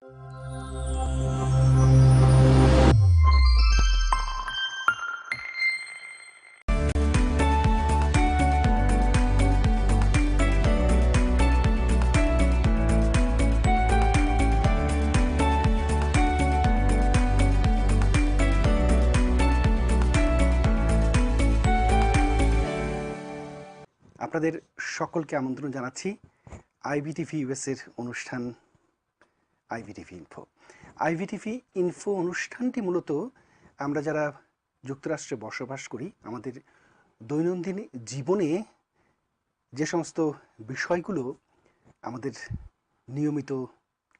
আপনাদের সকলকে আমন্ত্রণ জানাচ্ছি আইবিটিভি ইউএস এর অনুষ্ঠান আইবিটিভি ইনফো। আইবিটিভি ইনফো অনুষ্ঠানটি মূলত আমরা যারা যুক্তরাষ্ট্রে বসবাস করি আমাদের দৈনন্দিন জীবনে যে সমস্ত বিষয়গুলো আমাদের নিয়মিত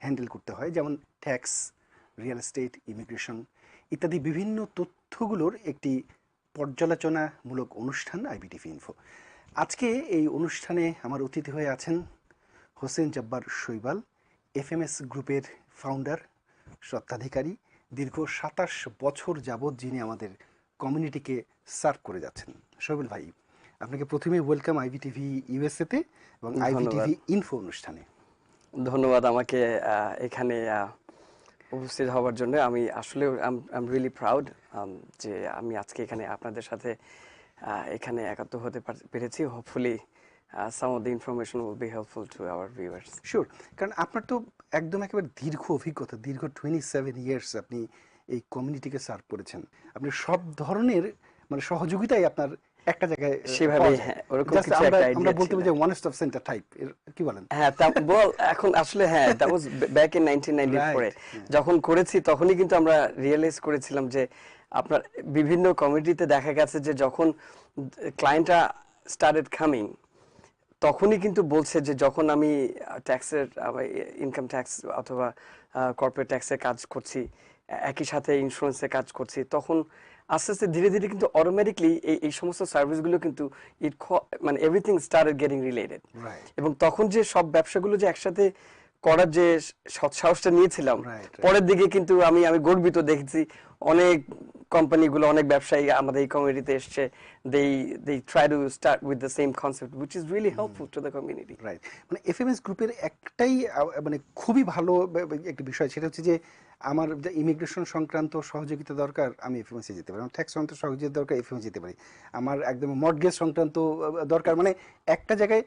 হ্যান্ডেল করতে হয়, যেমন ট্যাক্স, রিয়েল এস্টেট, ইমিগ্রেশন ইত্যাদি বিভিন্ন তথ্যগুলোর একটি পর্যালোচনামূলক অনুষ্ঠান আইবিটিভি ইনফো। আজকে এই অনুষ্ঠানে আমার অতিথি হয়ে আছেন হোসেন জব্বার শৈবাল, এফএমএস গ্রুপের ফাউন্ডার, স্বত্বাধিকারী, দীর্ঘ ২৭ বছর যাবৎ যিনি আমাদের কমিউনিটিকে সার্ভ করে যাচ্ছেন। শৈবাল ভাই, আপনাকে প্রথমে ওয়েলকাম আইবিটিভি ইউএসএতে এবং আইবিটিভি ইনফো অনুষ্ঠানে। ধন্যবাদ আমাকে এখানে উপস্থিত হওয়ার জন্য। আমি আসলে আই এম রিয়েলি প্রাউড যে আমি আজকে এখানে আপনাদের সাথে এখানে একাত্ম হতে পেরেছি। Hopefully some of the information will be helpful to our viewers. Sure, কারণ আপনার তো একদম একেবারে দীর্ঘ অভিজ্ঞতা, দীর্ঘ 27 ইয়ার্স আপনি এই কমিউনিটিকে সার্ভ করেছেন। আপনি সব ধরনের মানে সহযোগিতাই আপনার একটা জায়গায় সেভাবে ওরকম কিছু একটা আইডিয়া আমরা বলতে পারি যে ওয়ান স্টপ সেন্টার টাইপ, কি বলেন? হ্যাঁ, এখন আসলে হ্যাঁ, that was back in 1994 যখন করেছি তখনই কিন্তু আমরা রিয়েলাইজ করেছিলাম যে আপনার বিভিন্ন কমিউনিটিতে দেখা গেছে যে যখন ক্লায়েন্টরা স্টার্টেড কামিং তখনই কিন্তু বলছে যে যখন আমি ট্যাক্সের ইনকাম ট্যাক্স অথবা কর্পোরেট ট্যাক্সে কাজ করছি, একই সাথে ইন্স্যুরেন্সে কাজ করছি, তখন আস্তে আস্তে ধীরে ধীরে কিন্তু অটোমেটিকলি এই সমস্ত সার্ভিসগুলো কিন্তু মানে এভরিথিং স্টার্টেড গেটিং রিলেটেড। এবং তখন যে সব ব্যবসাগুলো যে একসাথে করার যে সৎসাহসটা নিয়েছিলাম, পরের দিকে কিন্তু আমি গর্বিত দেখেছি অনেক কোম্পানিগুলো, অনেক ব্যবসায়ী আমাদের এই কমিউনিটিতে এসছে, they try to start with the same concept which is really helpful to the community. Right, মানে এফএমএস গ্রুপের একটাই মানে খুবই ভালো একটা বিষয়, সেটা হচ্ছে যে আমার যে ইমিগ্রেশন সংক্রান্ত সহযোগিতা দরকার আমি এফএমএস এ যেতে পারি, আমার ট্যাক্স সংক্রান্ত সহযোগিতা দরকার এফএমএস যেতে পারি, আমার একদম মর্টগেজ সংক্রান্ত দরকার, মানে একটা জায়গায়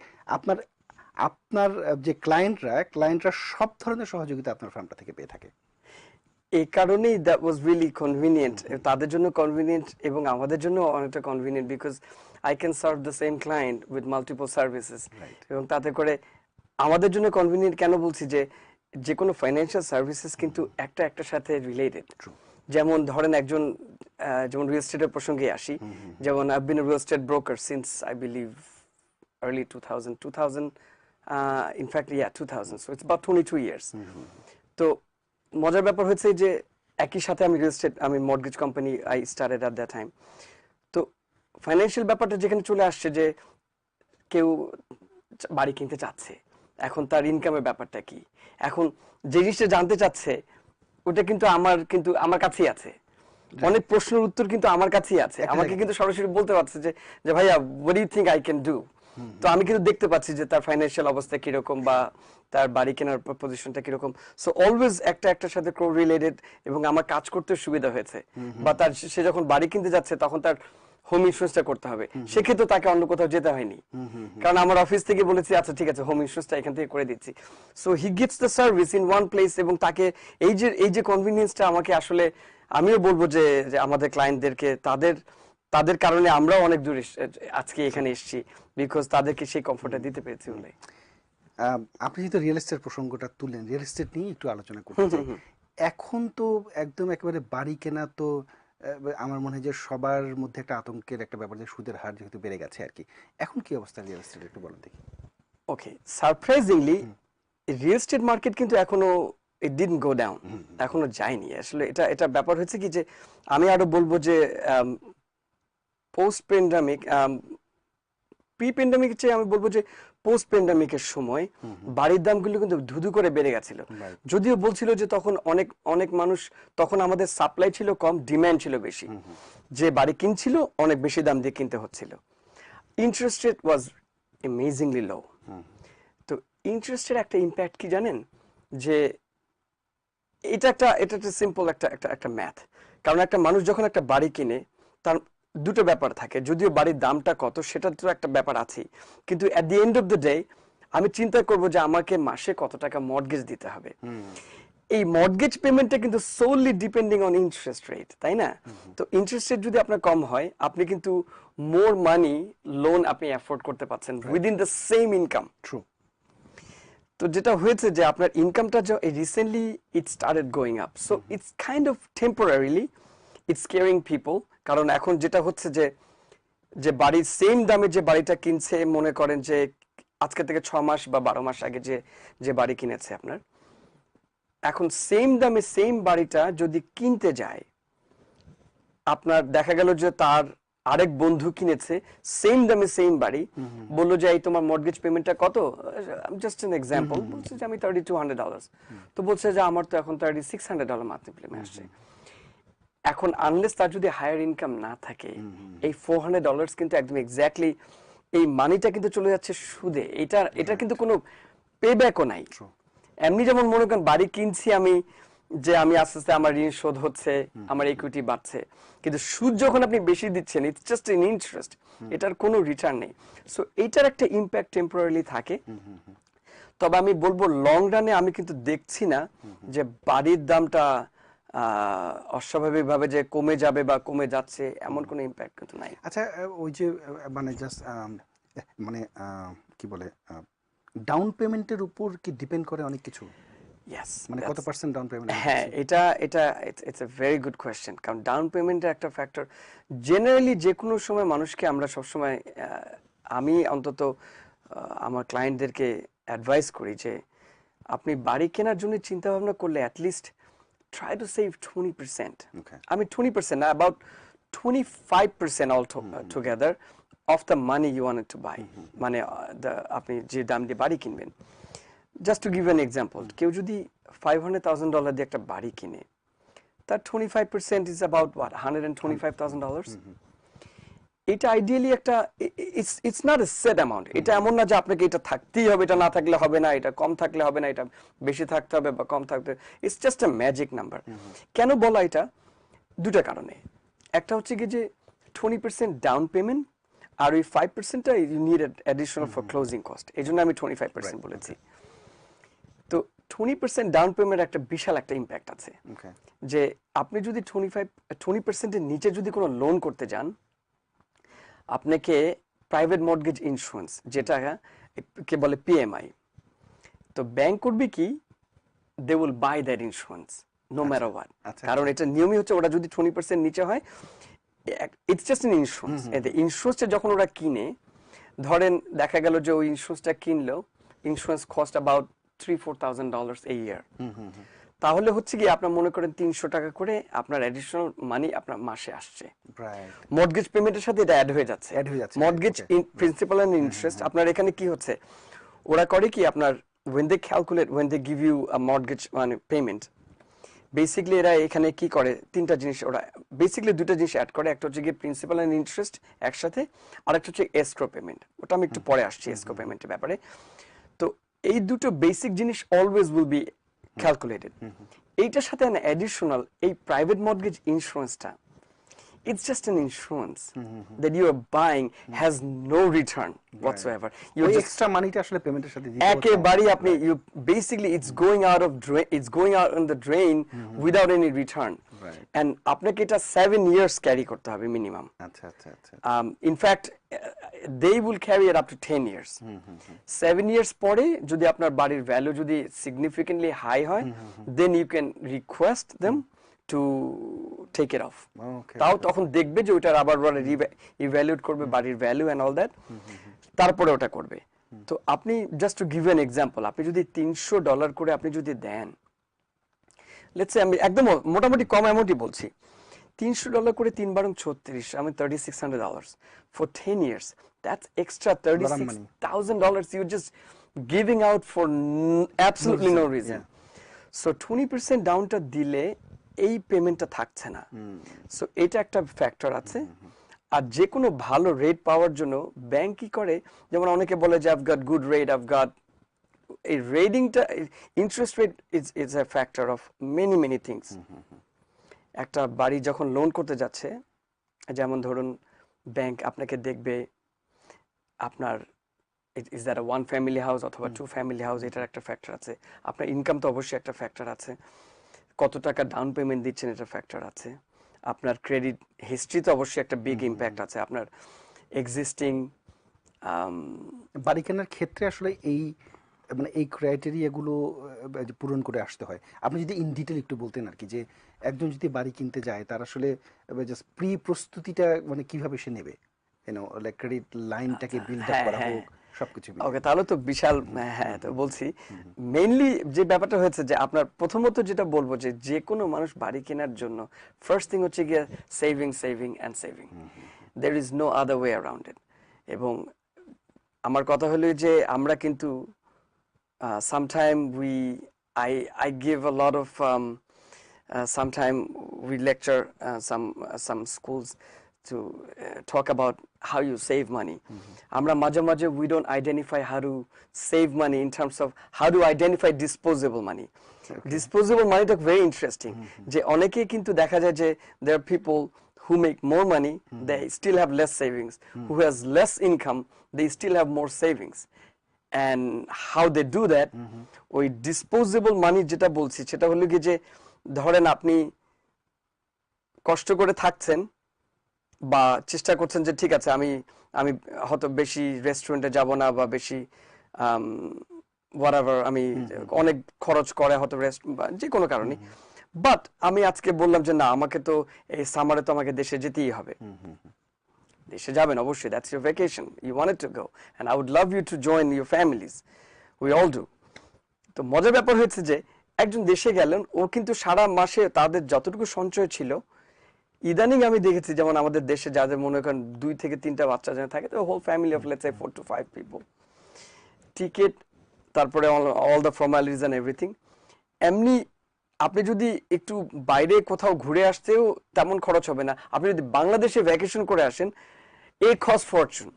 আপনার যে ক্লায়েন্টরা সব ধরনের সহযোগিতা আপনার ফার্মটা থেকে পেয়ে থাকে। এই কারণেই দ্যাট ওয়াজ রিয়েলি কনভিনিয়েন্ট, তাদের জন্য কনভিনিয়েন্ট এবং আমাদের জন্য অনেকটা convenient, because I can serve the same client with multiple services. এবং তাতে করে আমাদের জন্য কনভিনিয়েন্ট কেন বলছি যে কোনো ফাইন্যান্সিয়াল সার্ভিসেস কিন্তু একটার সাথে রিলেটেড। যেমন ধরেন একজন যেমন রিয়েল এস্টেটের প্রসঙ্গে আসি, যেমন I been A real estate broker since I believe early 2000 in fact 2000, so it's about 22 years. তো মজার ব্যাপার হচ্ছে যে একই সাথে আমি রিয়েল এস্টেট, আমি mortgage company I started at that time. তো ফাইন্যান্সিয়াল ব্যাপারটা যেখানে চলে আসছে যে কেউ বাড়ি কিনতে চাচ্ছে, এখন তার ইনকামের ব্যাপারটা কি, এখন যে জিনিসটা জানতে চাচ্ছে ওটা কিন্তু আমার কাছেই আছে, অনেক প্রশ্নের উত্তর কিন্তু আমার কাছেই আছে, আমাকে কিন্তু সরাসরি বলতে পারছে যে ভাইয়া what do you think I can do। তো আমি কিন্তু দেখতে পাচ্ছি যে তার ফাইন্যান্সিয়াল অবস্থা কিরকম বা তার বাড়ি কেনার পজিশনটা কিরকম। সো অলওয়েজ একটার সাথে কো রিলেটেড এবং আমার কাজ করতে সুবিধা হয়েছে। বা সে যখন বাড়ি কিনতে যাচ্ছে তখন তার হোম ইন্স্যুরেন্সটা করতে হবে, সেক্ষেত্রে তাকে অন্য কোথাও যেতে হয়নি, কারণ আমার অফিস থেকে বলেছি আচ্ছা ঠিক আছে হোম ইন্স্যুরেন্সটা এখান থেকে করে দিচ্ছি। So he gets the service in one place. এবং তাকে এই যে কনভিনিয়েন্সটা আমাকে আসলে আমিও বলবো যে আমাদের ক্লায়েন্টদেরকে তাদের কারণে আমরাও অনেক দূর আজকে এখানে এসেছি, বিকজ তাদেরকে সেই কমফোর্টটা দিতে পেরেছি বলে। আপনি যেহেতু রিয়েল এস্টেট প্রসঙ্গটা তুললেন, রিয়েল এস্টেট নিয়ে একটু আলোচনা করতে চাই। এখন তো একদম একেবারে বাড়ি কেনা তো আমার মনে হয় যে সবার মধ্যে একটা আতঙ্কের একটা ব্যাপার, যে সুদের হার যেহেতু বেড়ে গেছে আর কি। এখন কি অবস্থা রিয়েল এস্টেট একটু বলেন দেখি। ওকে, সারপ্রাইজিংলি রিয়েল এস্টেট মার্কেট কিন্তু এখনো it didn't go down, এখনো যায়নি। আসলে এটা ব্যাপার হচ্ছে কি যে আমি আরো বলবো যে পোস্ট প্যান্ডামিক, প্রি প্যান্ডামিক চেয়ে আমি বলবো যে পোস্ট প্যান্ডামিকের সময় বাড়ির দামগুলো কিন্তু ধুধু করে বেড়ে গেছিল। যদিও বলছিল যে তখন অনেক মানুষ, তখন আমাদের সাপ্লাই ছিল কম, ডিমান্ড ছিল বেশি, যে বাড়ি কিনছিল অনেক বেশি দাম দিয়ে কিনতে হচ্ছিল। ইন্টারেস্ট রেট ওয়াজ অ্যামেজিংলি লো। তো ইন্টারেস্টের একটা ইম্প্যাক্ট কি জানেন, যে এটা একটা সিম্পল একটা ম্যাথ। কারণ একটা মানুষ যখন একটা বাড়ি কিনে তার দুটো ব্যাপার থাকে, যদিও বাড়ির দামটা কত সেটা তো একটা ব্যাপার আছে, কিন্তু at the end of the day আমি চিন্তা করব যে আমাকে মাসে কত টাকা মর্টগেজ দিতে হবে। এই মর্টগেজ পেমেন্টটা কিন্তু Solly depending on interest rate, তাই না? তো ইন্টারেস্ট রেট যদি আপনার কম হয় আপনি কিন্তু মোর মানি লোন আপনি অ্যাফোর্ড করতে পারছেন within the same income. True. তো যেটা হয়েছে যে আপনার ইনকামটা recently it started going up, so it's kind of temporarily it's scaring people. কারণ এখন যেটা হচ্ছে যে বাড়ির সেম দামে যে বাড়িটা কিনছে, মনে করেন যে আজকে থেকে 6 মাস বা 12 মাস আগে যে বাড়ি কিনেছে আপনার, এখন সেম দামে সেম বাড়িটা যদি কিনতে যায়, আপনার দেখা গেল যে তার আরেক বন্ধু কিনেছে সেম দামে সেম বাড়ি, বললো যে এই তোমার মর্টগেজ পেমেন্টটা কত, জাস্ট এন এক্সাম্পল, বলছে যে আমি $3,200, তো বলছে যে আমার তো এখন $3,600 মান্থলি পেমেন্ট আসছে। এখন আনলেস তার যদি হায়ার ইনকাম না থাকে, এই $400 কিন্তু একদম এক্স্যাক্টলি এই মানিটা কিন্তু চলে যাচ্ছে সুদে। এটা কিন্তু কোনো পেব্যাকও নাই। এমনি যেমন মনে করেন বাড়ি কিনছি আমি, যে আমি আস্তে আস্তে আমার ঋণ শোধ হচ্ছে, আমার ইকুইটি বাড়ছে, কিন্তু সুদ যখন আপনি বেশি দিচ্ছেন ইটস জাস্ট এন ইন্টারেস্ট, এটার কোনো রিটার্ন নেই। সো এইটার একটা ইম্প্যাক্ট টেম্পোরারিলি থাকে। তবে আমি বলবো লং রানে আমি কিন্তু দেখছি না যে বাড়ির দামটা অস্বাভাবিকভাবে যে কমে যাবে বা কমে যাচ্ছে, এমন কোনো ইম্প্যাক্ট কিন্তু নাই। আচ্ছা, ওই যে মানে জাস্ট মানে কি বলে, ডাউন পেমেন্টের উপর কি ডিপেন্ড করে অনেক কিছু? ইয়েস, মানে কত পার্সেন্ট ডাউন পেমেন্ট? হ্যাঁ, এটা it's a very good question. কারণ ডাউন পেমেন্টের একটা ফ্যাক্টর জেনারেলি যে কোনো সময় মানুষকে আমরা সবসময়, আমি অন্তত আমার ক্লায়েন্টদেরকে অ্যাডভাইস করি যে আপনি বাড়ি কেনার জন্য চিন্তা ভাবনা করলে at least try to save 20%. Okay. I mean 20%, about 25% together of the money you wanted to buy. মানে আপনি যে দাম দিয়ে বাড়ি কিনবেন। Just to give an example, কেউ যদি $500,000 দিয়ে একটা বাড়ি কিনে, তার 25% is about what, $125,000. এটা আইডিয়ালি একটা, it's not a set amount. এটা এমন না যে আপনাকে এটা থাকতেই হবে, এটা না থাকলে হবে না, এটা কম থাকলে হবে না, এটা বেশি থাকতে হবে বা কম থাকতে হবে। It's just a magic number. কেন বলা এটা? দুটা কারণে। একটা হচ্ছে কি যে 20% ডাউন পেমেন্ট, আর ওই 5%টা you need additional for closing cost, এই জন্য আমি 25% বলেছি। তো 20% ডাউন পেমেন্ট একটা বিশাল একটা ইম্প্যাক্ট আছে, যে আপনি যদি 20%-এর নিচে যদি কোনো লোন করতে যান, আপনাকে প্রাইভেট মর্টগেজ ইন্স্যুরেন্স, যেটা কে বলে পিএমআই, তো ব্যাংক করবে কি, they will buy that insurance no matter what. কারণ এটা নিয়মই হচ্ছে ওরা যদি 20% নিচে হয়, ইটস জাস্ট এন ইন্স্যুরেন্স। এতে ইন্স্যুরেন্সটা যখন ওরা কিনে, ধরেন দেখা গেল যে ওই ইন্স্যুরেন্সটা কিনলো, insurance cost about $3,000-4,000 a year, তাহলে হচ্ছে কি আপনার মনে করেন $300 করে আপনার অ্যাডিশনাল মানি আপনার মাসে আসছে, মর্টগেজ পেমেন্টের সাথে এটা অ্যাড হয়ে যাচ্ছে। মর্টগেজ প্রিন্সিপাল এন্ড ইন্টারেস্ট আপনার এখানে কি হচ্ছে, ওরা করে কি আপনার when they calculate, when they give you a mortgage মানে পেমেন্ট, বেসিক্যালি এরা এখানে কি করে, তিনটা জিনিস ওরা বেসিক্যালি দুটো জিনিস অ্যাড করে। একটা হচ্ছে গিয়ে প্রিন্সিপাল এন্ড ইন্টারেস্ট একসাথে, আর একটা হচ্ছে এসক্রো পেমেন্ট, ওটা আমি একটু পরে আসছি এসক্রো পেমেন্টের ব্যাপারে। তো এই দুটো বেসিক জিনিস অলওয়েজ উইল বি ক্যালকুলেটেড। এইটার সাথে an additional এই প্রাইভেট মর্টগেজ ইন্স্যুরেন্সটা, it's just an insurance that you are buying, has no return whatsoever. You extra money টা আসলে পেমেন্টের সাথে দিতে হচ্ছে, একেবারে আপনি you basically it's going out on the drain without any return, and আপনাকে এটা 7 years ক্যারি করতে হবে মিনিমাম। আচ্ছা আচ্ছা আচ্ছা। In fact they will carry it up to 10 years. 7 years পরে যদি আপনার বাড়ির ভ্যালু যদি significantly হাই হয়, then you can request them to take it off. তাও তখন দেখবে যে ওটার আবার ইভ্যালুয়েট করবে বাড়ির ভ্যালু এন্ড অল দ্যাট, তারপরে ওটা করবে। তো আপনি just to give an example, আপনি যদি $300 করে আপনি যদি দেন, লেটস সে আমি একদম মোটামুটি কম অ্যামাউন্টই বলছি, $300 করে 3 বারং 36, আমি $3,600 for 10 years, that's extra $36,000 you're just giving out for absolutely no reason. So 20% ডাউনটা দিলে এই পেমেন্টটা থাকছে না। সো এটা একটা ফ্যাক্টর আছে। আর যে কোনো ভালো রেট পাওয়ার জন্য ব্যাংক কি করে, যেমন অনেকে বলে যে I've got good rate, I've got এই রেটিংটা interest rate is a factor of many many things. একটা বাড়ি যখন লোন করতে যাচ্ছে, যেমন ধরুন ব্যাংক আপনাকে দেখবে আপনার is that one family house অথবা টু ফ্যামিলি হাউস, এটার একটা ফ্যাক্টর আছে। আপনার ইনকাম তো অবশ্যই একটা ফ্যাক্টর আছে, কত টাকা ডাউন পেমেন্ট দিচ্ছেন এটা ফ্যাক্টর আছে, আপনার ক্রেডিট হিস্ট্রি তো অবশ্যই একটা বিগ ইম্প্যাক্ট আছে, আপনার এক্সিস্টিং বাড়ি কেনার ক্ষেত্রে আসলে এই মানে এই ক্রাইটেরিয়াগুলো পূরণ করে আসতে হয়। আপনি যদি ইন ডিটেল একটু বলতেন আর কি, যে একজন যদি বাড়ি কিনতে যায় তার আসলে জাস্ট প্রি প্রস্তুতিটা মানে কিভাবে সে নেবে, লাইক ক্রেডিট লাইনটাকে বিল্ড আপ করা হোক সবকিছু। ওকে, তাহলে তো বিশাল। হ্যাঁ, তো বলছি মেইনলি যে ব্যাপারটা হয়েছে যে আপনার প্রথমত যেটা বলবো যে কোনো মানুষ বাড়ি কেনার জন্য ফার্স্ট থিং হচ্ছে গিয়ে saving saving and saving, there is no other way around it. এবং আমার কথা হলো যে আমরা কিন্তু sometime I give a lot of sometime we lecture some schools to talk about how you save money. আমরা মাঝে মাঝে we don't identify how to save money in terms of how to identify disposable money. Disposable money টা very interesting. যে অনেকে কিন্তু দেখা যায় যে there are people who make more money, they still have less savings. Who has less income, they still have more savings. And how they do that, ওই disposable মানি যেটা বলছি সেটা হলো কি, যে ধরেন আপনি কষ্ট করে থাকছেন বা চেষ্টা করছেন যে ঠিক আছে আমি হয়তো বেশি রেস্টুরেন্টে যাব না বা বেশি whatever, আমি অনেক খরচ করে হয়তো যে কোনো কারণে, বাট আমি আজকে বললাম যে না আমাকে তো এই সামারে তো আমাকে দেশে যেতেই হবে। দেশে যাবেন অবশ্যই, that's your vacation, you wanted to go and I would love you to join your families, we all do. তো মজার ব্যাপার হচ্ছে যে একজন দেশে গেলেন, ও কিন্তু সারা মাসে তাদের যতটুকু সঞ্চয় ছিল, ইদানিং আমি দেখেছি যেমন আমাদের দেশে যাদের মনে করেন 2 থেকে 3টা বাচ্চা যেন থাকে, তো whole family of let's say 4 to 5 people, ticket, তারপরে all the formalities and everything. এমনি আপনি যদি একটু বাইরে কোথাও ঘুরে আসতেও তেমন খরচ হবে না, আপনি যদি বাংলাদেশে ভ্যাকেশন করে আসেন, it costs fortune.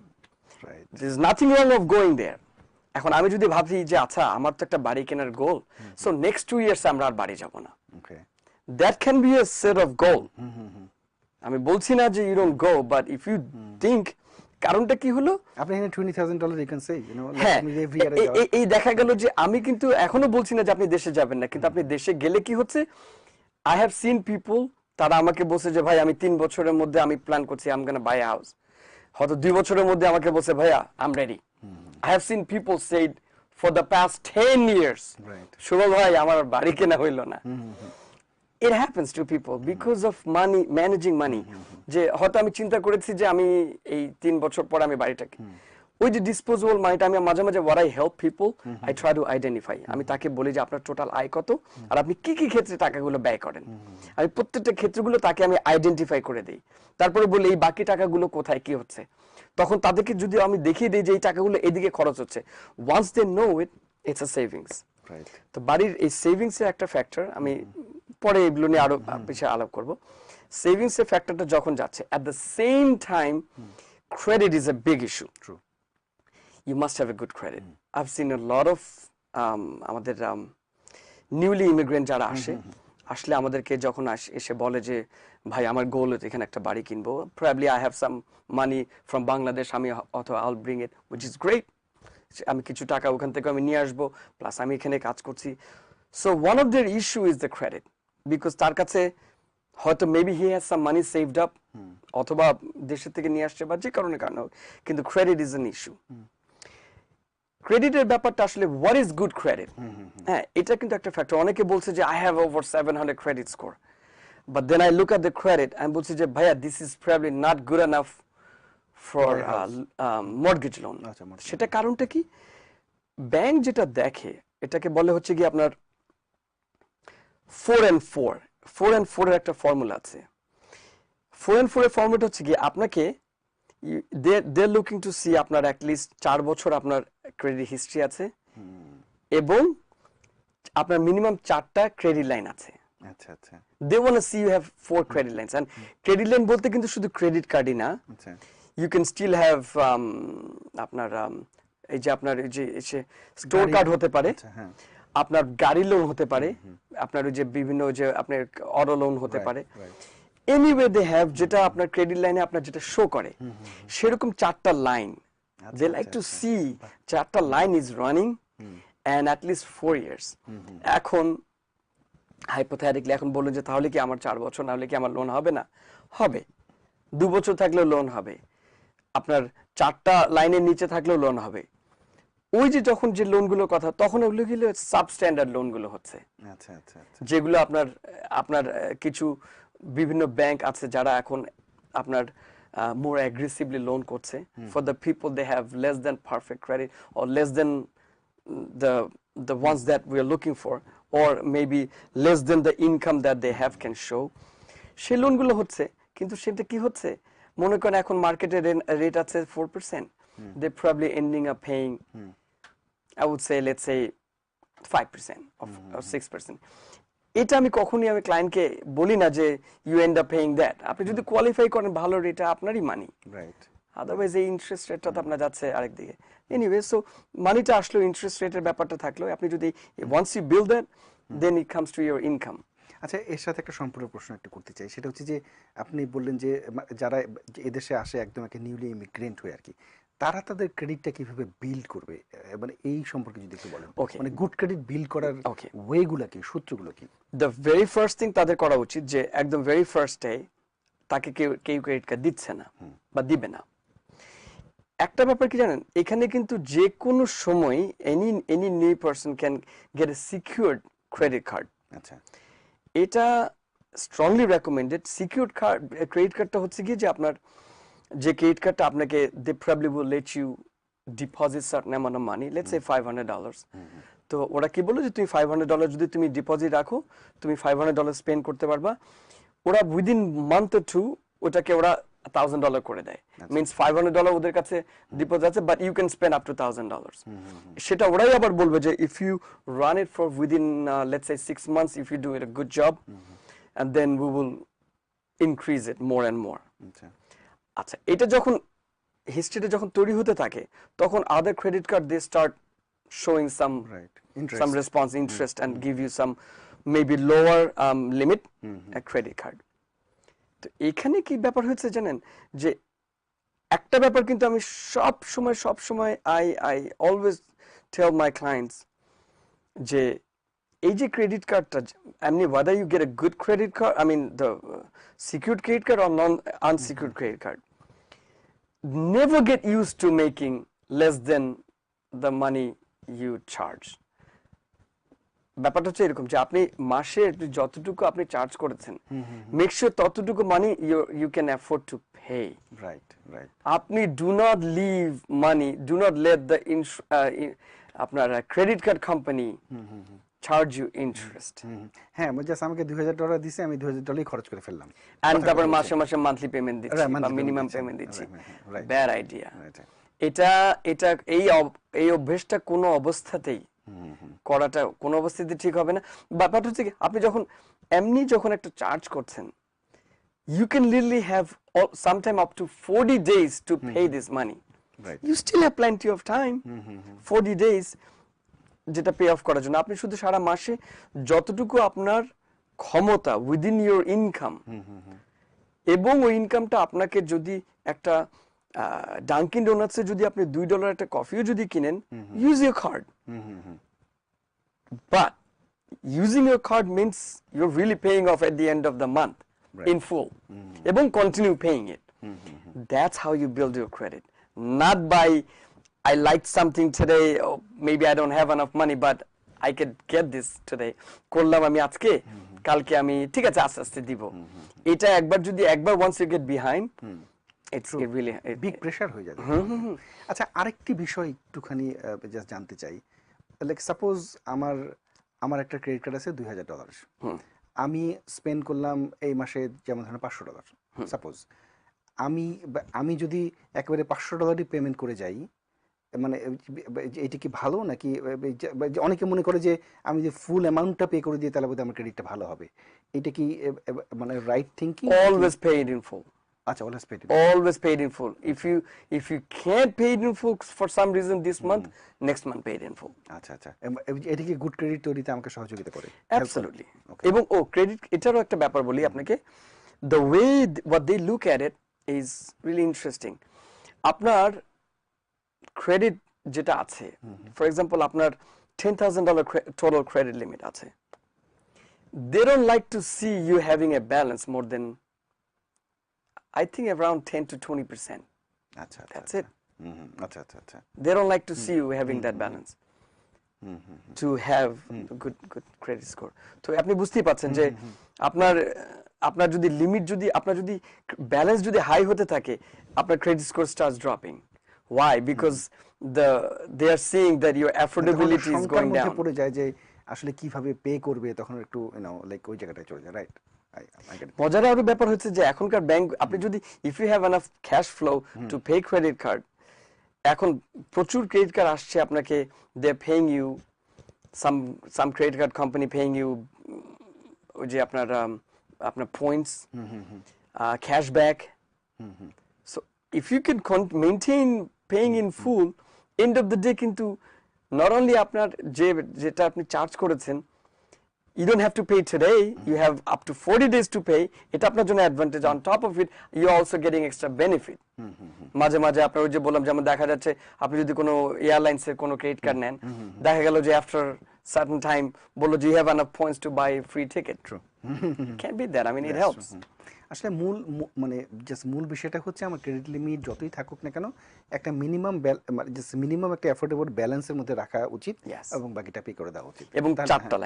Right. There is nothing wrong of going there. এখন আমি যদি ভাবি যে আচ্ছা আমার তো একটা বাড়ি কেনার গোল, সো নেক্সট 2 ইয়ার্স আমরা আর বাড়ি যাব না, that can be a set of goal. আমি বলছি না যে you don't go, but if you think, কারণটা কি হলো, আপনি এখানে $20,000 you can save, হ্যাঁ, এই দেখা গেল যে আমি কিন্তু এখনো বলছি না যে আপনি দেশে যাবেন না, কিন্তু আপনি দেশে গেলে কি হচ্ছে, I have seen people, তারা আমাকে বলছে যে ভাই আমি 3 বছরের মধ্যে আমি প্ল্যান করছি I'm gonna buy a house, হয়তো 2 বছরের মধ্যে আমাকে বলছে ভাইয়া I'm ready. I have seen people said for the past 10 years, শুভল ভাই আমার বাড়ি কেনা হইল না। It happens to people because of money, managing money. যে হয়তো আমি চিন্তা করেছি যে আমি এই 3 বছর পর আমি বাড়িটাকে, ওই যে ডিসপোজেবল মানিটা আমি মাঝে মাঝে what I help people, I try to identify, আমি তাকে বলি যে আপনার টোটাল আয় কত আর আপনি কি কি ক্ষেত্রে টাকাগুলো ব্যয় করেন, আমি প্রত্যেকটা ক্ষেত্রগুলো তাকে আমি আইডেন্টিফাই করে দেই, তারপরে বলি এই বাকি টাকাগুলো কোথায় কি হচ্ছে, তখন তাদেরকে যদি আমি দেখিয়ে দিই যে এই টাকাগুলো এদিকে খরচ হচ্ছে, once they know it, it's a savings. তো বাড়ির এই সেভিংস এর একটা ফ্যাক্টর, আমি পরে এগুলো নিয়ে আরো বেশি আলাপ করব। সেভিংস এর ফ্যাক্টরটা যখন যাচ্ছে, at the same time credit is a big issue. True. You must have a good credit. I've seen a lot of আমাদের নিউলি ইমিগ্রেন্ট যারা আসলে আমাদেরকে যখন এসে বলে যে ভাই আমার গোল হচ্ছে এখানে একটা বাড়ি কিনবো, probably I have some money from Bangladesh, আমি অথবা I'll bring it, which is great. আমি কিছু টাকা ওখান থেকে আমি নিয়ে আসবো, প্লাস আমি এখানে কাজ করছি। So one of their issue is the credit, because তার কাছে হয়তো maybe he has some money saved up, অথবা দেশের থেকে নিয়ে আসছে বা যে কারণে হোক, কিন্তু credit is an issue. ক্রেডিটের ব্যাপারটা আসলে what is good credit, হ্যাঁ এটা কিন্তু একটা ফ্যাক্টর। অনেকে বলছে যে I have over 700 credit score, but then I look at the credit and বলছি যে ভাইয়া this is probably not good enough for mortgage loan. সেটা কারণটা কি, ব্যাংক যেটা দেখে এটাকে বলে হচ্ছে কি আপনার 4 and 4 এর একটা ফর্মুলা আছে। 4 and 4 এর ফর্মুলাটা হচ্ছে কি আপনাকে they're looking to see আপনার at least 4 বছর আপনার ক্রেডিট হিস্ট্রি আছে এবং আপনার মিনিমাম 4টা ক্রেডিট লাইন আছে। আচ্ছা আচ্ছা, they want to see you have 4 credit lines, and credit line বলতে কিন্তু শুধু ক্রেডিট কার্ডই না, you can still have আপনার এই যে আপনার এই যে স্টোর কার্ড হতে পারে, আপনার গাড়ি লোন হতে পারে, আপনার ওই যে বিভিন্ন যে আপনার অটো লোন হতে পারে, এনিওয়ে দে হ্যাভ, যেটা আপনার ক্রেডিট লাইনে আপনার যেটা শো করে সেরকম 4টা line they like to see 4টা line is running and at least 4 years. এখন হাইপোথেটিক্যালি এখন বলুন যে তাহলে কি আমার 4 বছর না হলে কি আমার লোন হবে না? হবে। 2 বছর থাকলেও লোন হবে, আপনার 4টা লাইনের নিচে থাকলেও লোন হবে। ওই যে যখন যে লোনগুলোর কথা, তখন ওগুলো গেলে সাবস্ট্যান্ডার্ড লোনগুলো হচ্ছে, আচ্ছা আচ্ছা, যেগুলো আপনার আপনার কিছু বিভিন্ন ব্যাংক আছে যারা এখন আপনার মোর অ্যাগ্রেসিভলি লোন করছে for the people they have less than perfect credit or less than the ones that we are looking for, or maybe less than the income that they have can show. সেই লোনগুলো হচ্ছে, কিন্তু সেটা কি হচ্ছে, মনে করেন এখন মার্কেটে রেট আছে 4%, they probably ending up paying I would say, let's say 5% or 6%. এটা আমি কখনোই আমি ক্লায়েন্টকে বলি না যে you end up paying that. আপনি যদি কোয়ালিফাই করেন ভালো রেটে, আপনারই মানি, রাইট? আদারওয়াইজ এই ইন্টারেস্ট রেটটা তো আপনার যাচ্ছে আরেক দিকে। এনিওয়ে, সো মানিটা আসলে ইন্টারেস্ট রেটের ব্যাপারটা থাকলো, আপনি যদি once you build that then it comes to your income. আচ্ছা, এর সাথে একটা সম্পূর্ণ প্রশ্ন একটু করতে চাই, সেটা হচ্ছে যে আপনি বললেন যে যারা এদেশে আসে একদম একটা নিউলি ইমিগ্রেন্ট হয়ে আর কি, তারা তাদের ক্রেডিটটা কিভাবে বিল্ড করবে, মানে এই সম্পর্কে যদি একটু বলেন, মানে গুড ক্রেডিট বিল্ড করার ওয়েগুলো কি, সূত্রগুলো কি? দ্য ভেরি ফার্স্ট থিং তাদের করা উচিত যে একদম ভেরি ফার্স্ট ডে তাকে কেউ ক্রেডিট কার্ড দিচ্ছে না বা দিবে না। একটা ব্যাপার কি জানেন, এখানে কিন্তু যে কোনো সময় any new person can get a secured credit card. আচ্ছা, এটা strongly recommended. Secured card credit কার্ডটা হচ্ছে কি যে আপনার যে ক্রেডিট কার্ডটা আপনাকে they probably will let you deposit certain amount of money, let's say $500। তো ওরা কি বলে যে তুমি $500 যদি তুমি ডিপোজিট রাখো, তুমি $500 স্পেন্ড করতে পারবা। ওরা উইদিন মান্থ অর 2 ওটাকে ওরা $1000 করে দেয়। মিন্স $500 ওদের কাছে ডিপোজিট আছে, but you can spend up to $1000। সেটা ওরাই আবার বলবে যে if you run it for within let's say 6 months, if you do it a good job, and then we will increase it more and more. আচ্ছা, এটা যখন হিস্ট্রিটা যখন তৈরি হতে থাকে, তখন other credit card they start showing some response interest and give you some maybe lower limit a credit card. তো এখানে কি ব্যাপার হয়েছে জানেন, যে একটা ব্যাপার কিন্তু আমি সব সময় I always tell my clients যে এই যে ক্রেডিট কার্ডটা, এমনি whether you get a good credit card, I mean the secured credit card or unsecured credit card, never get used to making less than the money you charge. ব্যাপারটা হচ্ছে এরকম যে আপনি মাসে যতটুকু আপনি চার্জ করেছেন, মেক শিওর ততটুকু money you can afford to pay. Right. আপনি do not leave money, do not let the আপনার credit card company charge you interest. হ্যাঁ, জাস্ট আমাকে $2000 দিছে, আমি $2000 খরচ করে ফেললাম, এন্ড তারপর মাসে মান্থলি পেমেন্ট দিচ্ছি বা মিনিমাম পেমেন্ট দিচ্ছি। Bad idea. এটা এই অভ্যেসটা কোনো অবস্থাতেই করাটা কোনো অবস্থাতে ঠিক হবে না। ব্যাপারটা হচ্ছে কি, আপনি যখন এমনি যখন একটা চার্জ করছেন, you can literally have sometime up to 40 days to pay this money. You still have plenty of time, 40 days যেটা পে অফ করার জন্য। আপনি শুধু সারা মাসে যতটুকু আপনার ক্ষমতা উইদিন ইউর ইনকাম, এবং ওই ইনকামটা আপনাকে যদি একটা ডাঙ্কিন ডোনাটসে যদি আপনি $2 একটা কফিও যদি কিনেন, use your card. But using your card means you're really paying off at the end of the month in full, এবং continue paying it. That's how you build your credit, not by I liked something today, oh, maybe I don't have enough money but I could get this today, করলাম আমি আজকে, কালকে আমি ঠিক আছে আস্তে আস্তে দিব। এটা একবার once you get behind, it's really big pressure হয়ে যায়। আচ্ছা, আরেকটি বিষয় একটুখানি জাস্ট জানতে চাই, লাইক সাপোজ আমার একটা ক্রেডিট কার্ড আছে $2000, আমি স্পেন্ড করলাম এই মাসে যেমন ধরেন $500 সাপোজ, আমি যদি একেবারে $500 পেমেন্ট করে যাই, মানে এটা কি ভালো নাকি? অনেকে মনে করে যে আমি যে ফুল অ্যামাউন্টটা পে করে দিই তাহলে বোধহয় আমার ক্রেডিটটা ভালো হবে, এটা কি মানে right thinking? Always pay it in full. আচ্ছা, always paid in. Always paid in full. If you can't pay it in full for some reason this month, next month paid in full. আচ্ছা আচ্ছা, এটা কি good credit তৈরিতে আমাকে সহযোগিতা করে? Absolutely. এবং ক্রেডিট এটারও একটা ব্যাপার বলি আপনাকে, the way what they look at it is really interesting. আপনার ক্রেডিট যেটা আছে, ফর এক্সাম্পল আপনার $10,000 total credit limit আছে, they don't like to see you having a balance more than I think around 10 to 20%. আচ্ছা, That's it. আচ্ছা আচ্ছা আচ্ছা, They don't like to see you having that balance to have a good credit score. তো আপনি বুঝতেই পাচ্ছেন যে আপনার যদি লিমিট আপনার যদি ব্যালেন্স যদি হাই হতে থাকে, আপনার credit score starts dropping. Why? Because they are seeing that your affordability is going down. পড়ে যায় যে আসলে কিভাবে পে করবে, তখন একটু লাইক ওই জায়গাটায় চলে যায়, রাইট? মজার আরো ব্যাপার হচ্ছে যে এখনকার ব্যাংক, আপনি যদি if you have enough cash flow to pay credit card, এখন প্রচুর ক্রেডিট কার্ড আসছে আপনাকে, they are paying you some credit card company paying you ওই যে আপনার points, cashback. So if you can maintain paying in full, end of the day কিন্তু not only আপনার যেটা আপনি চার্জ করেছেন, you don't have to pay today, you have up to 40 days to pay. এটা আপনার জন্য advantage. on top of it you are also getting extra benefit. মাঝে মাঝে আপনার ওই যে বললাম, যেমন দেখা যাচ্ছে আপনি যদি কোনো এয়ারলাইন্সের কোনো ক্রেডিট কার্ড নেন, দেখা গেল যে আফটার certain time বললো যে you have enough points to buy a free ticket. True. Can't beat that. I mean, it helps. আসলে মূল বিষয়টা হচ্ছে আমার ক্রেডিট লিমিট যতই থাকুক না কেন, একটা মিনিমাম একটা অ্যাফোর্ডেবল ব্যালেন্সের মধ্যে রাখা উচিত, এবং বাকিটা পে করে দেওয়া উচিত। এবং 4টা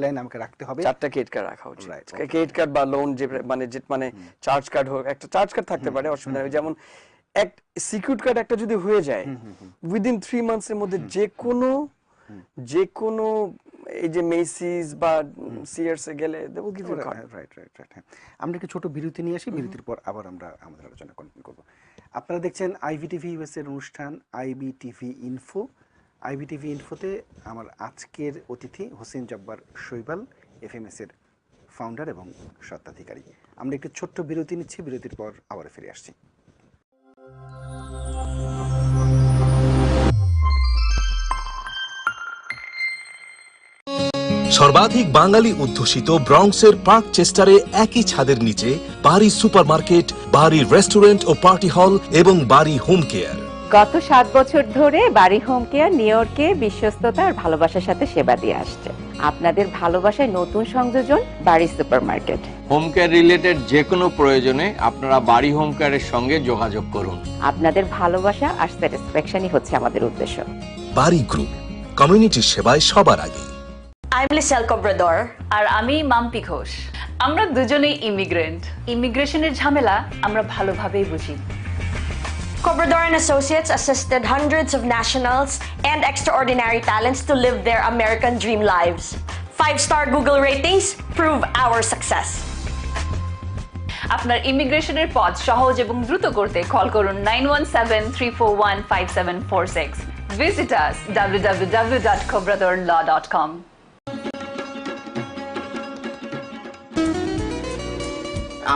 লাইন আমাকে রাখতে হবে, 4টা ক্রেডিট কার্ড রাখা উচিত। ক্রেডিট কার্ড বা লোন যে মানে চার্জ কার্ড হোক, একটা চার্জ কার্ড থাকতে পারে, অসুবিধা নেই। যেমন এক সিকিউরিটি কার্ড একটা যদি হয়ে যায়, উইদিন 3 মান্থস এর মধ্যে যে কোনো এই যে মেসিস বা সিয়ার্স এ গেলে they will give you card. Right. আমরা একটু ছোট বিরতি নিয়ে আসি, বিরতির পর আবার আমরা আমাদের আলোচনা কন্টিনিউ করব। আপনারা দেখছেন আইবিটিভি ইউএস এর অনুষ্ঠান আইবিটিভি ইনফো। আইবিটিভি ইনফোতে আমার আজকের অতিথি হোসেন জব্বার শৈবাল, এফএমএস এর ফাউন্ডার এবং স্বত্বাধিকারী। আমরা একটু ছোট্ট বিরতি নিচ্ছি, বিরতির পর আবার ফিরে আসছি। সর্বাধিক বাঙালি অধ্যুষিত ব্রঙ্কসের পার্ক চেস্টারে একই ছাদের নিচে বাড়ি সুপারমার্কেট, বাড়ি রেস্টুরেন্ট ও পার্টি হল এবং বাড়ি হোম কেয়ার। গত 7 বছর ধরে বাড়ি হোম কেয়ার নিউ ইয়র্কে বিশ্বস্ততা আর ভালোবাসার সাথে সেবা দিয়ে আসছে। আপনাদের ভালোবাসায় নতুন সংযোজন বাড়ি সুপারমার্কেট। হোম কেয়ার রিলেটেড যে কোনো প্রয়োজনে আপনারা বাড়ি হোম কেয়ারের সঙ্গে যোগাযোগ করুন। আপনাদের ভালোবাসা আর স্যাটিসফ্যাকশনই হচ্ছে আমাদের উদ্দেশ্য। বাড়ি গ্রুপ, কমিউনিটির সেবায় সবার আগে। I'm Lisel Cobrador. আর আমি মাম্পি ঘোষ। আমরা দুজনেই ইমিগ্রেন্ট। ইমিগ্রেশনের ঝামেলা আমরা ভালোভাবেই বুঝি। Cobrador and Associates assisted hundreds of nationals and extraordinary talents to live their American dream lives. 5-star Google ratings prove our success. আপনার ইমিগ্রেশনের পথ সহজ এবং দ্রুত করতে কল করুন 9173415746. Visit us www.cobradorlaw.com.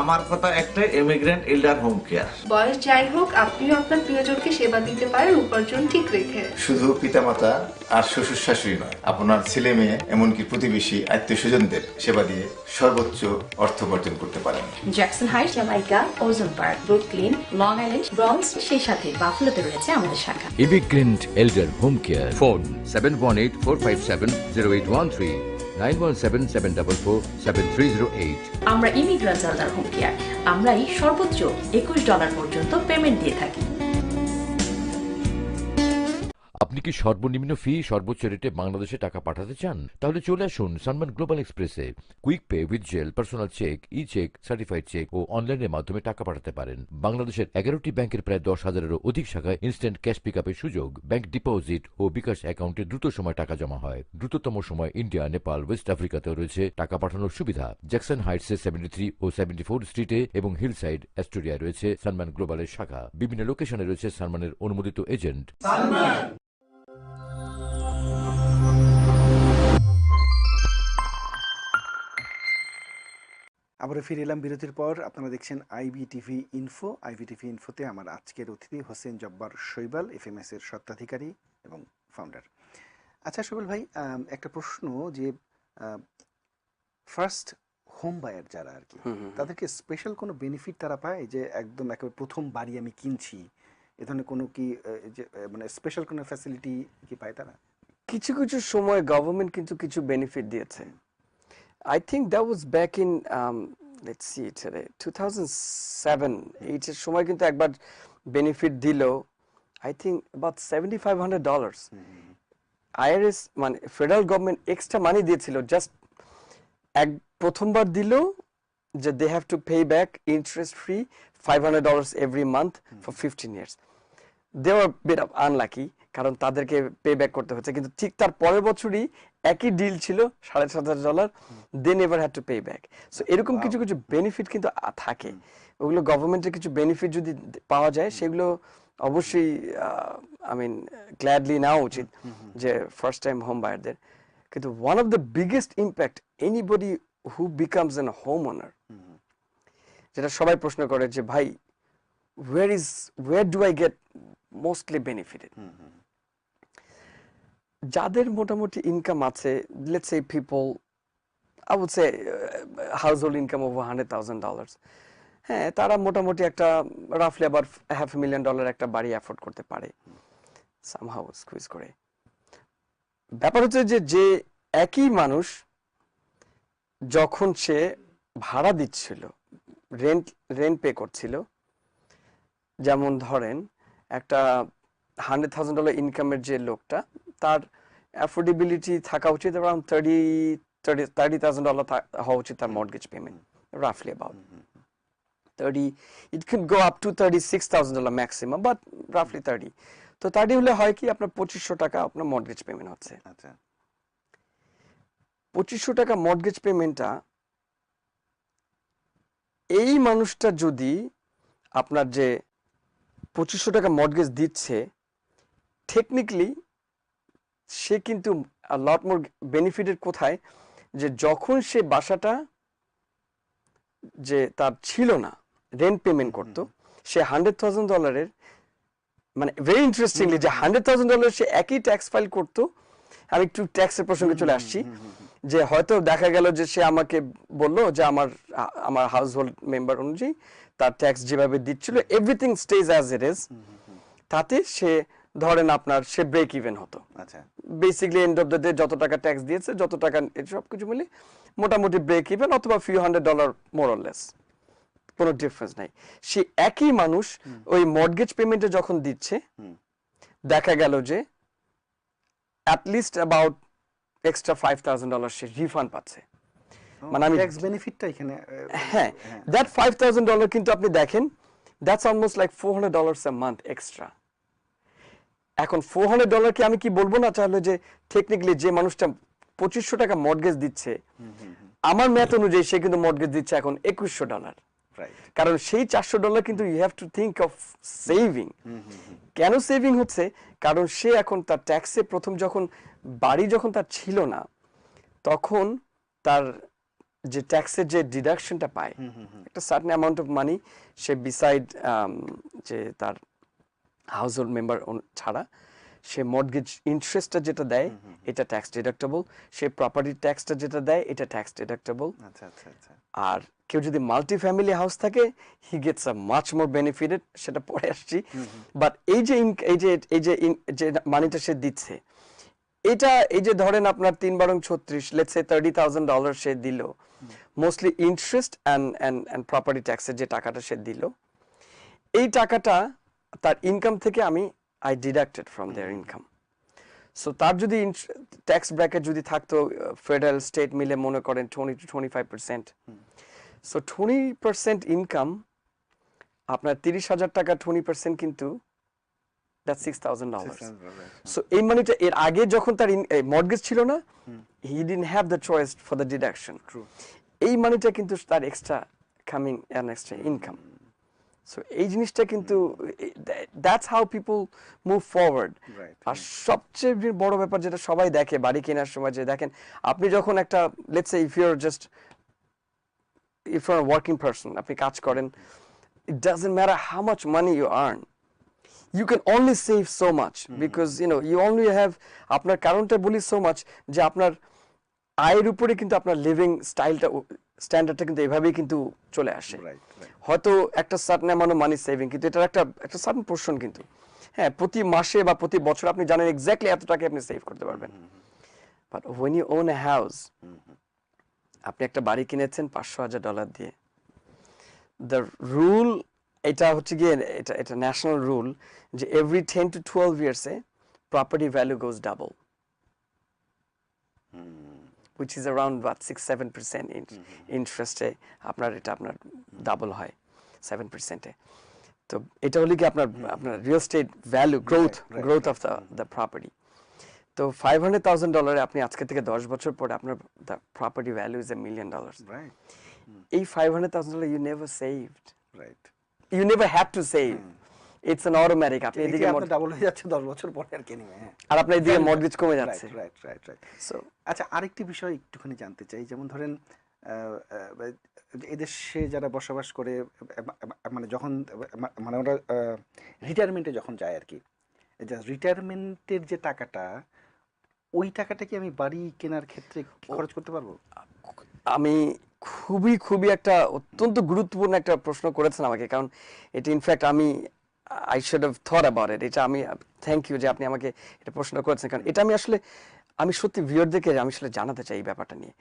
আমার কথা একটাই, ইমিগ্রেন্ট এল্ডার হোম কেয়ার। বয়স যাই হোক, আপনিও আপনার প্রিয়জনকে সেবা দিতে পারেন উপার্জন ঠিক রেখে। শুধু পিতামাতা আর শ্বশুর শাশুড়ি নয়, আপনার ছেলে মেয়ে এমনকি প্রতিবেশী আত্মীয় স্বজনদের সেবা দিয়ে সর্বোচ্চ অর্থ উপার্জন করতে পারেন। জ্যাকসন হাইটস, জামাইকা, ওজন park, Brooklyn, long island, Bronx, সেই সাথে বাফলোতে রয়েছে আমাদের শাখা। Immigrant এল্ডার home care. ফোন 7184570813, 9177447308। আমরা ইমিগ্রেন্ট এল্ডার হোম কেয়ার, আমরাই সর্বোচ্চ $21 পর্যন্ত পেমেন্ট দিয়ে থাকি। আপনি কি সর্বনিম্ন ফি সর্বোচ্চ রেটে বাংলাদেশে টাকা পাঠাতে চান? তাহলে চলে আসুন সানমান গ্লোবাল এক্সপ্রেসে। Quick pay, withdrawal, personal check, e check, certified check ও অনলাইনের মাধ্যমে টাকা পাঠাতে পারেন। বাংলাদেশের 11টি ব্যাংকের প্রায় 10,000-এরও অধিক শাখায় ইনস্ট্যান্ট ক্যাশ পিকআপের সুযোগ। ব্যাংক ডিপোজিট ও বিকাশ অ্যাকাউন্টে দ্রুত সময় টাকা জমা হয়। দ্রুততম সময় ইন্ডিয়া, নেপাল, ওয়েস্ট আফ্রিকাতেও রয়েছে টাকা পাঠানোর সুবিধা। জ্যাকসন হাইটসে 73 ও 74 স্ট্রিটে এবং হিলসাইড অ্যাস্টোরিয়ায় রয়েছে সানমান গ্লোবালের শাখা। বিভিন্ন লোকেশনে রয়েছে সানমানের অনুমোদিত এজেন্ট। আবারও ফিরে এলাম বিরতির পর। আপনারা দেখছেন আইবিটিভি ইনফো। আইবিটিভি ইনফোতে আমার আজকের অতিথি হোসেন জব্বার শৈবাল, এফএমএস এর স্বত্বাধিকারী এবং ফাউন্ডার। আচ্ছা শৈবাল ভাই, একটা প্রশ্ন, যে ফার্স্ট হোম বায়ার যারা আর কি, তাদেরকে স্পেশাল কোনো বেনিফিট তারা পায়, যে একদম একেবারে প্রথম বাড়ি আমি কিনছি, এ ধরনের কোনো কি যে মানে স্পেশাল কোনো ফ্যাসিলিটি কি পায় তারা? কিছু কিছু সময় গভর্নমেন্ট কিন্তু কিছু বেনিফিট দিয়েছে। I think that was back in let's see today 2007 এইটার সময় কিন্তু একবার বেনিফিট দিল, I think about $7,500 IRS মানে ফেডারেল গভর্নমেন্ট এক্সট্রা মানি দিয়েছিল, জাস্ট এক প্রথমবার দিল যে they have to pay back interest free $500 every month for 15 years. They were a bit of unlucky কারণ তাদেরকে পে ব্যাক করতে হচ্ছে, কিন্তু ঠিক তার পরের বছরই একই ডিল ছিল $7,500, they never had to pay back. So এরকম কিছু কিছু বেনিফিট কিন্তু থাকে, ওগুলো গভর্নমেন্টের কিছু বেনিফিট যদি পাওয়া যায় সেগুলো অবশ্যই আই মিন গ্ল্যাডলি নেওয়া উচিত যে ফার্স্ট টাইম হোম বায়ারদের। কিন্তু one of the biggest impact anybody who becomes an home owner, যেটা সবাই প্রশ্ন করে যে ভাই where do I get mostly benefited? যাদের মোটামুটি ইনকাম আছে, let's say people, I would say household income over $100,000, হ্যাঁ তারা মোটামুটি একটা রাফলি আবার $500,000 একটা বাড়ি অ্যাফোর্ড করতে পারে somehow স্কুইজ করে। ব্যাপার হচ্ছে যে একই মানুষ যখন সে ভাড়া দিচ্ছিল, রেন্ট পে করছিল, যেমন ধরেন একটা $100,000 ইনকামের যে লোকটা, তার অ্যাফোর্ডেবিলিটি থাকা উচিত অ্যারাউন্ড $30,000 হওয়া উচিত তার মর্টগেজ পেমেন্ট, রাফলি about 30, it can go up to $36,000 maximum, but রাফলি 30। তো 30 হলে হয় কি আপনার $2,500 আপনার মর্টগেজ পেমেন্ট হচ্ছে। আচ্ছা, $2,500 মর্টগেজ পেমেন্টটা এই মানুষটা যদি আপনার যে $2,500 মর্টগেজ দিচ্ছে, টেকনিক্যালি সে কিন্তু লট মোর বেনিফিটেড কোথায়, যে যখন সে বাসাটা যে তার ছিল না, রেন্ট পেমেন্ট করতো, সে $100,000 মানে ভেরি ইন্টারেস্টিংলি যে $100,000 সে একই ট্যাক্স ফাইল করতো। আমি একটু ট্যাক্সের প্রসঙ্গে চলে আসছি, যে হয়তো দেখা গেল যে সে আমাকে বললো যে আমার হাউস হোল্ড মেম্বার অনুযায়ী তার ট্যাক্স যেভাবে দিচ্ছিল everything stage as it is, তাতে সে ধরেন আপনার সে ব্রেক ইভেন হতো। আচ্ছা, basically and of the day যত টাকা ট্যাক্স দিয়েছে, যত টাকা সবকিছু মিলে মোটামুটি ব্রেক ইভেন, অথবা $few $100 মোর অর লেস, কোনো ডিফারেন্স নাই। সে একই মানুষ ওই মর্টগেজ পেমেন্টে যখন দিচ্ছে, দেখা গেল যে at least about extra $5,000 say refund পাচ্ছে। মানে আমি ট্যাক্স বেনিফিটটা এখানে, হ্যাঁ, দ্যাট $5,000 কিন্তু আপনি দেখেন that's almost like $400 a month extra. এখন $400 কি আমি কি বলবো না তাহলে, যে টেকনিক্যালি যে মানুষটা $2,500 মর্টগেজ দিচ্ছে, আমার ম্যাথ অনুযায়ী সে কিন্তু মর্টগেজ দিচ্ছে এখন $2,100, কারণ সেই $400 কিন্তু you have to think of saving. কেন সেভিং হচ্ছে? কারণ সে এখন তার ট্যাক্সে প্রথম যখন বাড়ি যখন তার ছিল না, তখন তার যে ট্যাক্সের যে ডিডাকশনটা পায় একটা certain amount of money, say beside যে তার হাউস হোল্ড মেম্বার ছাড়া সে মর্টগেজ ইন্টারেস্টটা যেটা দেয় এটা ট্যাক্স ডিডাক্টেবল, সে প্রপার্টি ট্যাক্সটা যেটা দেয় এটা ট্যাক্স ডিডাক্টেবল। আর কেউ যদি মাল্টি ফ্যামিলি হাউস থাকে, he gets a much more benefited, সেটা পরে আসছি। বাট এই যে মানিটা সে দিচ্ছে, এটা এই যে ধরেন আপনার 3×36 লেটস সে $30,000 সে দিল, মোস্টলি ইন্টারেস্ট অ্যান্ড প্রপার্টি ট্যাক্সের যে টাকাটা সে দিল, এই টাকাটা তার ইনকাম থেকে I deducted from their income. So তার যদি ট্যাক্স ব্র্যাকেট যদি থাকতো ফেডারেল স্টেট মিলে মনে করেন 20 to 25%, so 20% ইনকাম আপনার $30,000, 20% কিন্তু that's $6,000. So এই মানিটা এর আগে যখন তার মর্টগেজ ছিল না, he didn't have the choice for the deduction. এই মানিটা কিন্তু তার extra coming an extra income. So এই জিনিসটা কিন্তু that's how people move forward. আর সবচেয়ে বড় ব্যাপার যেটা সবাই দেখে বাড়ি কেনার সময়, যে দেখেন আপনি যখন একটা let's say if you're just if you're a working person, আপনি কাজ করেন, it doesn't matter how much money you earn, you can only save so much because you know you only have আপনার কারণটা বলি so much যে আপনার আয়ের উপরে কিন্তু আপনার লিভিং স্টাইলটা স্ট্যান্ডার্ডটা কিন্তু এভাবেই কিন্তু চলে আসে। হয়তো একটা certain amount of money saving, কিন্তু এটার একটা সার্টেন পোর্শন কিন্তু হ্যাঁ প্রতি মাসে বা প্রতি বছর আপনি জানেন এক্স্যাক্টলি এত টাকা আপনি সেভ করতে পারবেন। But when you own a house, আপনি একটা বাড়ি কিনেছেন $500,000 দিয়ে, দ্য রুল এটা হচ্ছে গিয়ে এটা ন্যাশনাল রুল যে এভরি 10 to 12 ইয়ার্সে property value goes double, which is around what 6-7% ইন্টারেস্টে আপনার এটা আপনার ডাবল হয় 7%-এ। তো এটা হলো কি আপনার real estate value growth of the property. তো $500,000 আপনি আজকে থেকে 10 বছর পরে আপনার the property value is $1 million। এই $500,000 you never saved, you never had to save, it's an automatic। আপনি এদিকে ডাবল হয়ে যাচ্ছে 10 বছর পরে আর কি নেবে, আর আপনার এদিকে মর্টগেজ কমে যাচ্ছে। রাইট। সো আচ্ছা, আরেকটি বিষয় একটুখানি জানতে চাই, যেমন ধরেন এদেশে যারা বসবাস করে মানে যখন মানে ওরা রিটায়ারমেন্টে যখন যায় আর কি, রিটায়ারমেন্টের যে টাকাটা, ওই টাকাটা কি আমি বাড়ি কেনার ক্ষেত্রে খরচ করতে পারবো? আমি খুবই একটা অত্যন্ত গুরুত্বপূর্ণ একটা প্রশ্ন করেছেন আমাকে, কারণ এটা in fact I should have thought about it। এটা আমি থ্যাংক ইউ যে আপনি আমাকে এটা প্রশ্ন করেছেন, কারণ এটা আমি সত্যি ভিউয়ারদেরকে আমি আসলে জানাতে চাই এই ব্যাপারটা নিয়ে।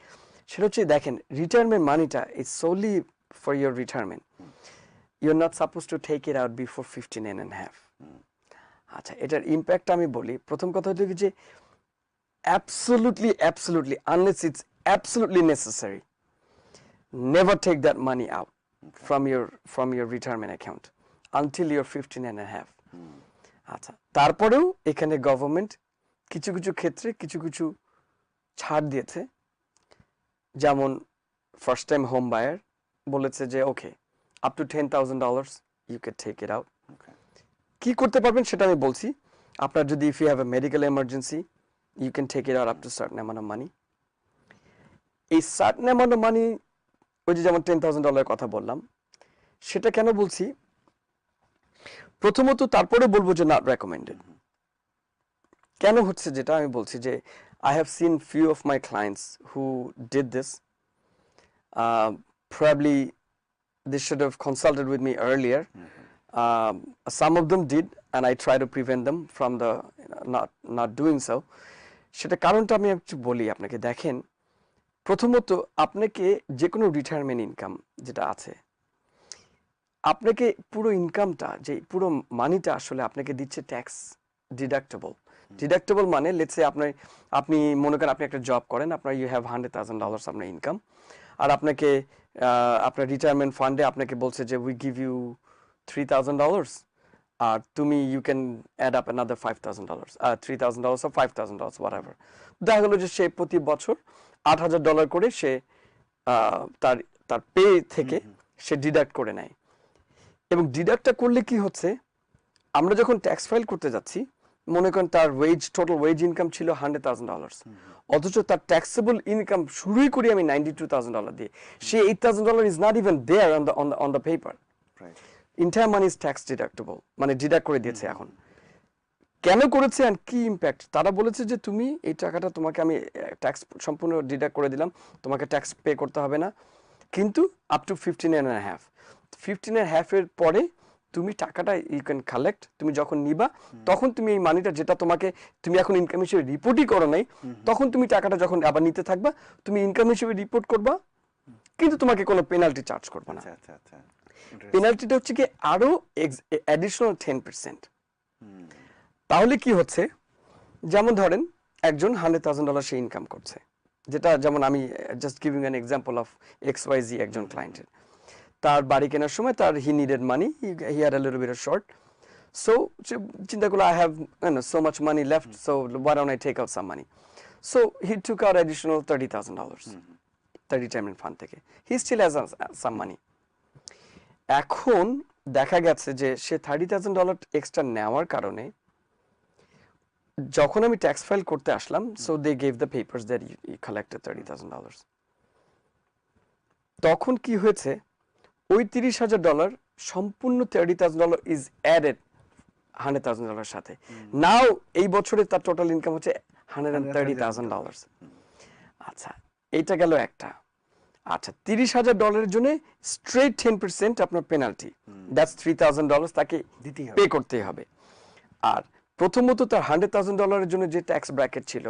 সেটা হচ্ছে দেখেন, রিটায়ারমেন্ট মানিটা is solely for your retirement, you are not suppose to take it out before 59.5। আচ্ছা, এটার ইম্প্যাক্ট আমি বলি। প্রথম কথা হচ্ছে যে absolutely unless it's absolutely necessary, never take that money out from your retirement account until you're 59.5। আচ্ছা, তারপরেও এখানে গভর্নমেন্ট কিছু ক্ষেত্রে কিছু ছাড় দিয়েছে, যেমন ফার্স্ট টাইম হোম বায়ার বলেছে যে okay up to $10,000 you can take it out. কি করতে পারবেন সেটা আমি বলছি। আপনার যদি if you have a medical emergency, you can take it out up to certain amount of money। এই certain amount of money, ওই যে যেমন $10,000 কথা বললাম, সেটা কেন বলছি? প্রথমত তারপরে বলবো যে not recommended। কেন হচ্ছে যেটা আমি বলছি যে I have seen few of my clients who did this, probably they should have consulted with me earlier। Some of them did and I try to prevent them from the not doing so। সেটা কারণটা আমি একটু বলি আপনাকে। দেখেন, প্রথমত আপনাকে যে কোনো রিটায়ারমেন্ট ইনকাম যেটা আছে, আপনাকে পুরো ইনকামটা যে পুরো মানিটা আসলে আপনাকে দিচ্ছে ট্যাক্স ডিডাক্টেবল। মানে লেটস সে আপনি মনে করেন আপনি একটা জব করেন, আপনার ইউ হ্যাভ $100,000 আপনার ইনকাম, আর আপনাকে আপনার রিটায়ারমেন্ট ফান্ডে আপনাকে বলছে যে উই গিভ ইউ $3,000 আর তুমি you can add up another $5,000, $3,000 or $5,000 whatever। দেখা গেলো যে সে প্রতি বছর $8,000 করে সে তার পে থেকে সে ডিডাক্ট করে নেয়। এবং ডিডাক্টটা করলে কি হচ্ছে, আমরা যখন ট্যাক্স ফাইল করতে যাচ্ছি, মনে করেন তার টোটাল ওয়েজ ইনকাম ছিল $100,000, অথচ তার ট্যাক্সেবল ইনকাম শুরুই করি আমি $92,000 দিয়ে। সে $8,000 is not even there on the paper. entire money is tax deductible, মানে ডিডাক্ট করে দিয়েছে। এখন কেন করেছে আর কি ইম্প্যাক্ট, তারা বলেছে যে তুমি এই টাকাটা তোমাকে আমি ট্যাক্স সম্পূর্ণ ডিডাক্ট করে দিলাম, তোমাকে ট্যাক্স পে করতে হবে না, কিন্তু আপ টু 15.5 এর পরে তুমি টাকাটা ইউ ক্যান কালেক্ট। তুমি যখন নিবা তখন তুমি এই মানিটা যেটা তুমি এখন ইনকাম হিসেবে রিপোর্টই করো নাই, তখন তুমি টাকাটা যখন আবার নিতে থাকবা তুমি ইনকাম হিসেবে রিপোর্ট করবা, কিন্তু তোমাকে কোনো পেনাল্টি চার্জ করবে না। পেনাল্টিটা হচ্ছে কি আরো অ্যাডিশনাল 10%। তাহলে কি হচ্ছে, যেমন ধরেন একজন $100,000 সে ইনকাম করছে, যেটা যেমন আমি just giving an example of XYZ একজন ক্লায়েন্টের। তার বাড়ি কেনার সময় তার he needed money, he had a little bit of short, so চিন্তা করলো I have so much money left, so why don't I take out some money? So he took out additional $30,000 তার রিটায়ারমেন্ট ফান্ড থেকে। He still has some money। এখন দেখা গেছে যে সে $30,000 extra নেওয়ার কারণে যখন আমি ট্যাক্স ফাইল করতে আসলাম, so they gave the papers that he collected $30,000। তখন কি হয়েছে, ওই $30,000 সম্পূর্ণ $30,000 ইজ অ্যাডেড $100,000 সাথে। নাও এই বছরে তার টোটাল ইনকাম হচ্ছে $130,000। আচ্ছা, এইটা গেল একটা। আচ্ছা, $30,000 জন্য স্ট্রেট 10% আপনার পেনাল্টি, দ্যাটস $3,000 তাকে পে করতেই হবে। আর প্রথমত তার $100,000 জন্য যে ট্যাক্স ব্র্যাকেট ছিল,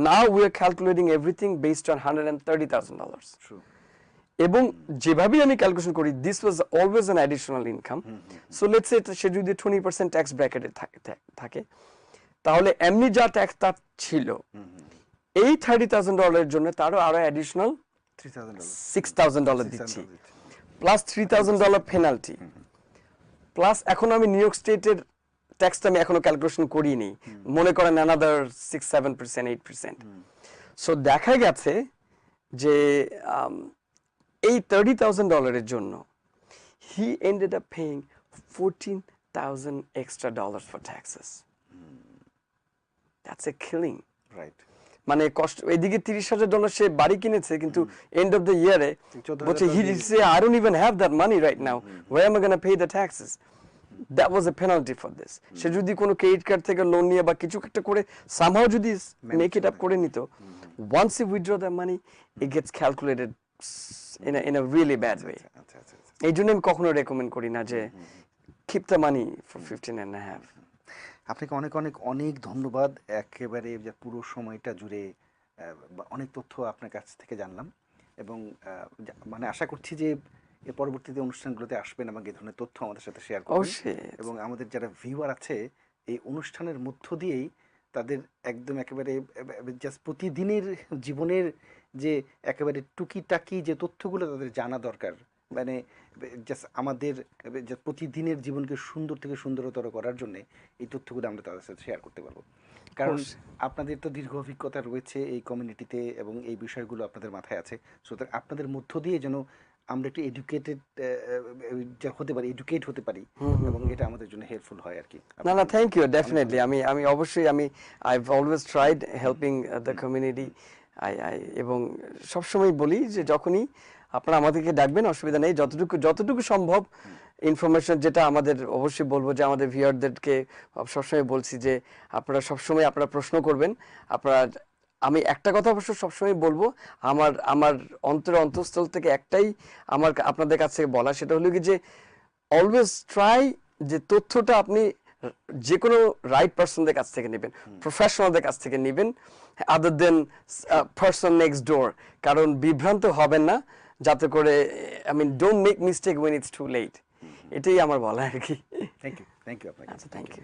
now we are calculating everything based on $130,000। এবং যেভাবেই আমি ক্যালকুলেশন করি, this was always an additional income. So let's say say যদি 20% ট্যাক্স ব্র্যাকেটে থাকে, তাহলে এমনি যা ট্যাক্স তার ছিল, এই $30,000 জন্য তারও আরো অ্যাডিশনাল $6,000 দিচ্ছি, প্লাস $3,000 পেনাল্টি, প্লাস এখন আমি নিউ ইয়র্ক স্টেটের ট্যাক্সটা আমি এখনো ক্যালকুলেশন করিনি, মনে করেন অ্যানাদার 6-7%, 8%। সো দেখা গেছে যে এই $30,000 জন্য he ended up paying $14,000 extra for taxes. That's a killing. Right. মানে কষ্ট, এদিকে $30,000 সে বাড়ি কিনেছে, কিন্তু এন্ড অফ দ্য ইয়ারে বলছে he say I don't even have that money right now, where am I going to pay the taxes? That was a penalty for this. সে যদি কোনো ক্রেডিট কার্ড থেকে লোন নিয়ে বা কিছু একটা করে somehow যদি make it up করে নিত, once you withdraw the money, it gets calculated in a really bad way. এই জন্য আমি কখনো রেকমেন্ড করি না যে keep the money for 15.5. আপনাকে অনেক অনেক অনেক ধন্যবাদ। একেবারে যে পুরো সময়টা জুড়ে অনেক তথ্য আপনার কাছ থেকে জানলাম, এবং মানে আশা করছি যে এর পরবর্তীতে অনুষ্ঠানগুলোতে আসবেন এবং এই ধরনের তথ্য আমাদের সাথে শেয়ার করবেন, এবং আমাদের যারা ভিউয়ার আছে এই অনুষ্ঠানের মধ্য দিয়েই তাদের একদম একেবারে জাস্ট প্রতিদিনের জীবনের যে একেবারে টুকিটাকি যে তথ্যগুলো তাদের জানা দরকার, মানে জাস্ট আমাদের প্রতিদিনের জীবনকে সুন্দর থেকে সুন্দরতর করার জন্য এই তথ্যগুলো আমরা তাদের সাথে শেয়ার করতে পারবো। কারণ আপনাদের তো দীর্ঘ অভিজ্ঞতা রয়েছে এই কমিউনিটিতে এবং এই বিষয়গুলো আপনাদের মাথায় আছে। সুতরাং আপনাদের মধ্য দিয়ে যেন আমরা একটু এডুকেট হতে পারি এবং এটা আমাদের জন্য হেল্পফুল হয় আর কি। না, থ্যাংক ইউ, ডেফিনেটলি। আমি অবশ্যই I've always tried helping the community. এবং সবসময় বলি যে যখনই আপনারা আমাদেরকে ডাকবেন অসুবিধা নেই, যতটুকু সম্ভব ইনফরমেশন, যেটা আমাদের অবশ্যই বলবো যে আমাদের ভিউয়ারদেরকে সবসময় বলছি যে আপনারা সবসময় আপনারা প্রশ্ন করবেন। আমি একটা কথা অবশ্য সবসময় বলবো, আমার অন্তঃস্থল থেকে একটাই আমার আপনাদের কাছে বলা, সেটা হলো কি যে অলওয়েজ ট্রাই যে তথ্যটা আপনি যে কোনো রাইট পারসনদের কাছ থেকে নেবেন, প্রফেশনালদের কাছ থেকে নেবেন, আদার দেন পারসন নেক্সট ডোর। কারণ বিভ্রান্ত হবেন না, যাতে করে don't make mistake when it's too late. এটাই আমার বলা আর কি। থ্যাংক ইউ আপনাকে। আচ্ছা, থ্যাংক ইউ।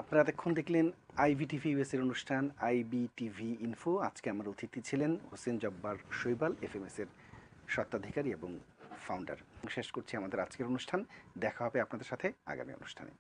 আপনারা এতক্ষণ দেখলেন IBTV US এর অনুষ্ঠান IBTV ইনফো। আজকে আমার অতিথি ছিলেন হোসেন জব্বার শৈবাল, FMS এর স্বত্বাধিকারী এবং ফাউন্ডার। শেষ করছি আমাদের আজকের অনুষ্ঠান। দেখা হবে আপনাদের সাথে আগামী অনুষ্ঠানে।